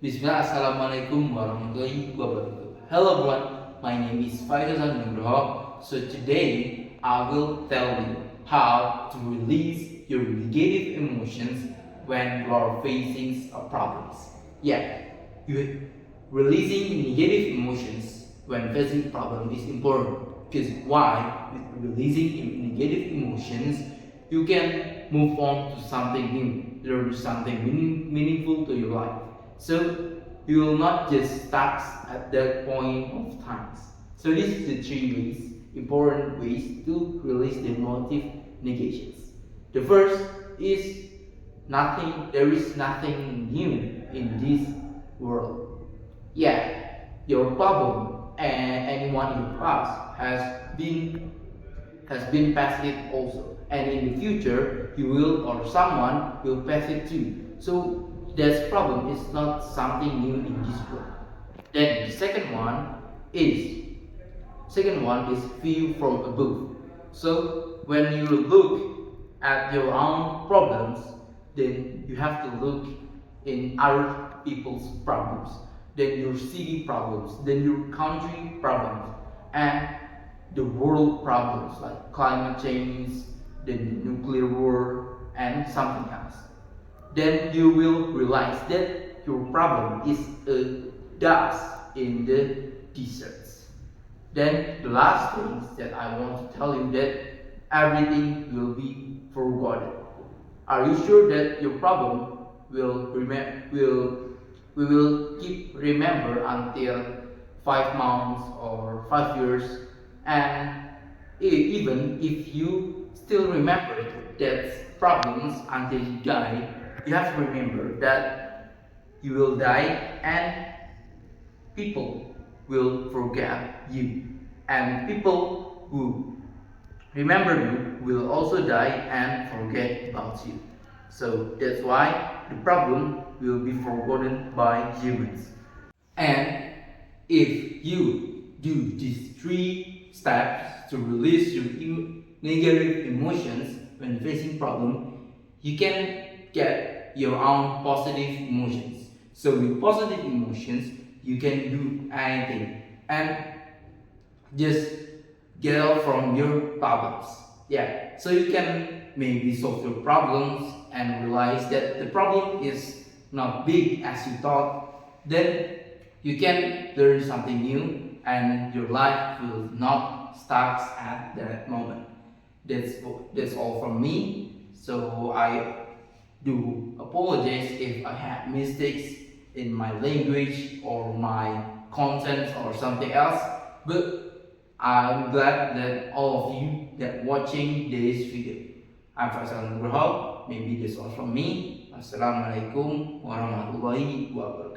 Bismillah, Assalamualaikum warahmatullahi wabarakatuh. Hello everyone, my name is Faizal Nugroho. So today I will tell you how to release your negative emotions when you are facing problems. Yeah, releasing negative emotions when facing problem is important because why? With releasing negative emotions, you can move on to something new, learn something meaningful to your life. So you will not just stuck at that point of times. So this is the three ways, important ways to release the emotive negations. The first is nothing. There is nothing new in this world. Yeah, your problem and anyone in the past has been past it also, and in the future you will or someone will pass it too. So that problem is not something new in this world. Then the second one is view from above. So when you look at your own problems, then you have to look in other people's problems, then your city problems, then your country problems, and the world problems like climate change, the nuclear war, and something else. Then you will realize that your problem is a dust in the deserts. Then the last thing that I want to tell you that everything will be forgotten. Are you sure that your problem we will keep remember until 5 months or 5 years, and even if you still remember that problems until you die, you have to remember that you will die and people will forget you, and people who remember you will also die and forget about you. So that's why the problem will be forgotten by humans. And if you do these three steps to release your negative emotions when facing problem, you can get your own positive emotions. So with positive emotions, you can do anything and just get out from your problems. Yeah, so you can maybe solve your problems and realize that the problem is not big as you thought. Then you can learn something new and your life will not stuck at that moment. That's all from me. So I do apologize if I had mistakes in my language or my content or something else, but I'm glad that all of you that watching this video. I'm Faisal Nugroho. Maybe that's all from me. Assalamualaikum warahmatullahi wabarakatuh.